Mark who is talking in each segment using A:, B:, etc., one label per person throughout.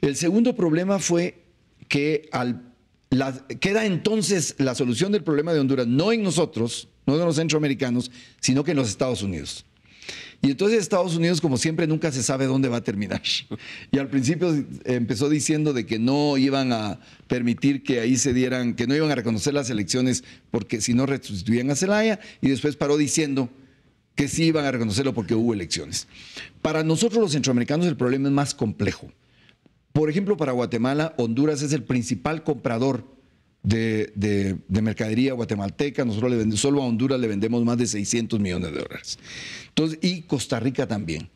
A: El segundo problema fue que queda entonces la solución del problema de Honduras, no en nosotros, no en los centroamericanos, sino que en los Estados Unidos. Y entonces Estados Unidos, como siempre, nunca se sabe dónde va a terminar. Y al principio empezó diciendo de que no iban a permitir que ahí se dieran, que no iban a reconocer las elecciones porque si no restituían a Zelaya, y después paró diciendo que sí iban a reconocerlo porque hubo elecciones. Para nosotros los centroamericanos el problema es más complejo. Por ejemplo, para Guatemala, Honduras es el principal comprador de mercadería guatemalteca. Nosotros solo a Honduras le vendemos más de $600 millones. Entonces, y Costa Rica también.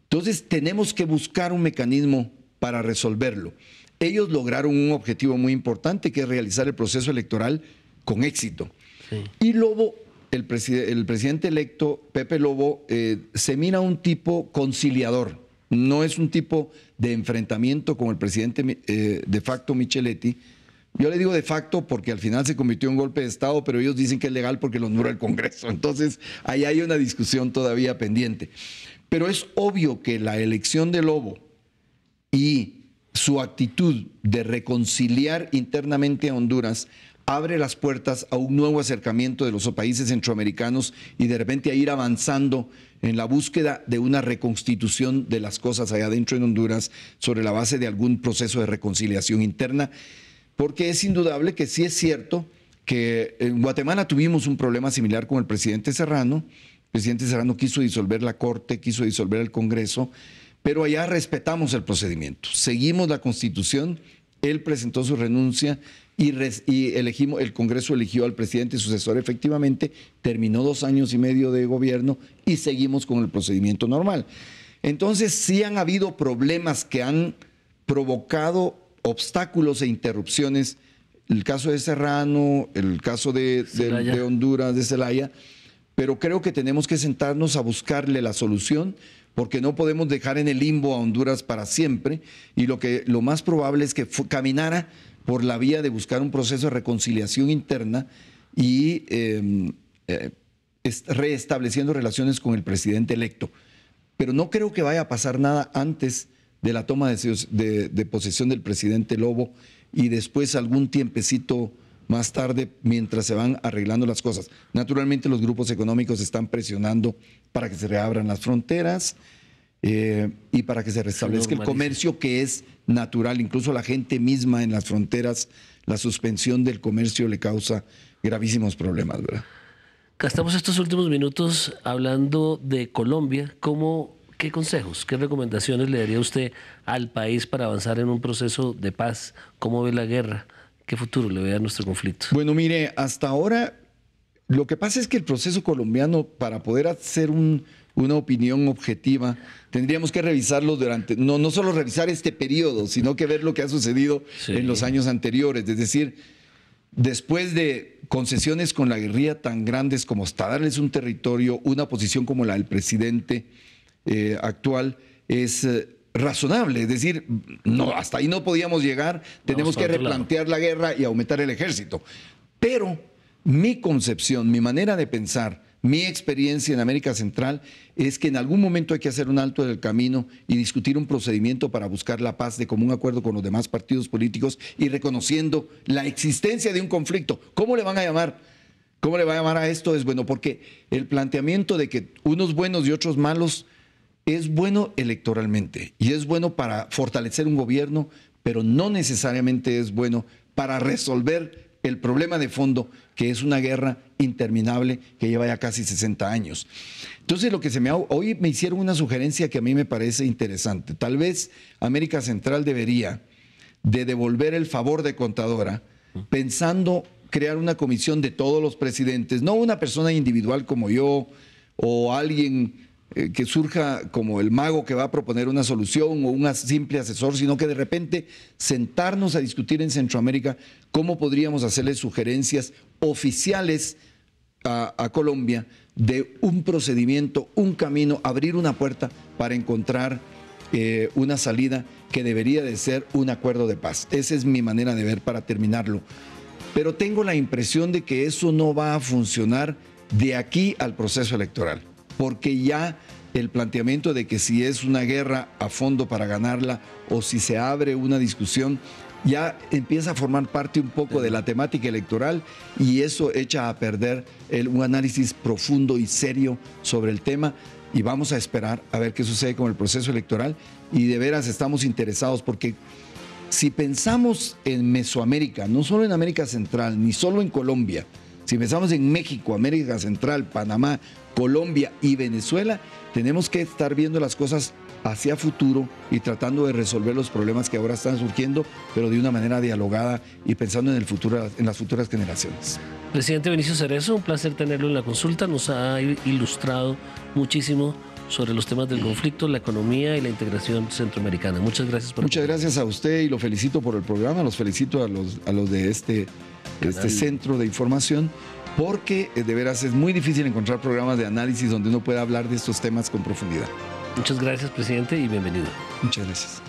A: Entonces tenemos que buscar un mecanismo para resolverlo. Ellos lograron un objetivo muy importante, que es realizar el proceso electoral con éxito. Sí. Y Lobo, el presidente electo, Pepe Lobo, se mira un tipo conciliador. No es un tipo de enfrentamiento como el presidente de facto Micheletti. Yo le digo de facto porque al final se convirtió en golpe de Estado, pero ellos dicen que es legal porque lo nombra el Congreso. Entonces, ahí hay una discusión todavía pendiente. Pero es obvio que la elección de Lobo y su actitud de reconciliar internamente a Honduras abre las puertas a un nuevo acercamiento de los países centroamericanos y de repente a ir avanzando en la búsqueda de una reconstitución de las cosas allá adentro en Honduras sobre la base de algún proceso de reconciliación interna. Porque es indudable que sí es cierto que en Guatemala tuvimos un problema similar con el presidente Serrano. El presidente Serrano quiso disolver la Corte, quiso disolver el Congreso, pero allá respetamos el procedimiento. Seguimos la Constitución, él presentó su renuncia y el Congreso eligió al presidente sucesor efectivamente, terminó 2 años y medio de gobierno y seguimos con el procedimiento normal. Entonces sí han habido problemas que han provocado obstáculos e interrupciones, el caso de Serrano, el caso de Honduras, de Zelaya, pero creo que tenemos que sentarnos a buscarle la solución, porque no podemos dejar en el limbo a Honduras para siempre, y lo más probable es que caminara por la vía de buscar un proceso de reconciliación interna y reestableciendo relaciones con el presidente electo. Pero no creo que vaya a pasar nada antes de la toma de posesión del presidente Lobo y después algún tiempecito más tarde mientras se van arreglando las cosas. Naturalmente los grupos económicos están presionando para que se reabran las fronteras y para que se restablezca el comercio, que es natural. Incluso la gente misma en las fronteras, la suspensión del comercio le causa gravísimos problemas, ¿verdad?
B: Gastamos estos últimos minutos hablando de Colombia. ¿Qué consejos, qué recomendaciones le daría usted al país para avanzar en un proceso de paz? ¿Cómo ve la guerra? ¿Qué futuro le ve a nuestro conflicto?
A: Bueno, mire, hasta ahora lo que pasa es que el proceso colombiano, para poder hacer una opinión objetiva, tendríamos que revisarlo no solo revisar este periodo, sino que ver lo que ha sucedido en los años anteriores. Es decir, después de concesiones con la guerrilla tan grandes como hasta darles un territorio, una posición como la del presidente actual es razonable. Es decir, no, hasta ahí no podíamos llegar, tenemos que replantear la guerra y aumentar el ejército. Pero mi concepción, mi manera de pensar, mi experiencia en América Central es que en algún momento hay que hacer un alto del camino y discutir un procedimiento para buscar la paz de común acuerdo con los demás partidos políticos y reconociendo la existencia de un conflicto. ¿Cómo le van a llamar? ¿Cómo le va a llamar a esto? Es bueno, porque el planteamiento de que unos buenos y otros malos es bueno electoralmente y es bueno para fortalecer un gobierno, pero no necesariamente es bueno para resolver el problema de fondo, que es una guerra interminable que lleva ya casi 60 años. Entonces, hoy me hicieron una sugerencia que a mí me parece interesante. Tal vez América Central debería de devolver el favor de contadora, pensando crear una comisión de todos los presidentes, no una persona individual como yo o alguien que surja como el mago que va a proponer una solución o un simple asesor, sino que de repente sentarnos a discutir en Centroamérica cómo podríamos hacerle sugerencias oficiales a Colombia de un procedimiento, un camino, abrir una puerta para encontrar una salida que debería de ser un acuerdo de paz. Esa es mi manera de ver para terminarlo. Pero tengo la impresión de que eso no va a funcionar de aquí al proceso electoral, porque ya el planteamiento de que si es una guerra a fondo para ganarla o si se abre una discusión, ya empieza a formar parte un poco de la temática electoral y eso echa a perder un análisis profundo y serio sobre el tema. Y vamos a esperar a ver qué sucede con el proceso electoral, y de veras estamos interesados porque si pensamos en Mesoamérica, no solo en América Central, ni solo en Colombia, si pensamos en México, América Central, Panamá, Colombia y Venezuela, tenemos que estar viendo las cosas hacia futuro y tratando de resolver los problemas que ahora están surgiendo, pero de una manera dialogada y pensando en el futuro, en las futuras generaciones.
B: Presidente Benicio Cerezo, un placer tenerlo en la consulta. Nos ha ilustrado muchísimo sobre los temas del conflicto, la economía y la integración centroamericana. Muchas gracias por
A: Muchas gracias a usted y lo felicito por el programa, los felicito a los de este centro de información, porque de veras es muy difícil encontrar programas de análisis donde uno pueda hablar de estos temas con profundidad.
B: Muchas gracias, presidente, y bienvenido.
A: Muchas gracias.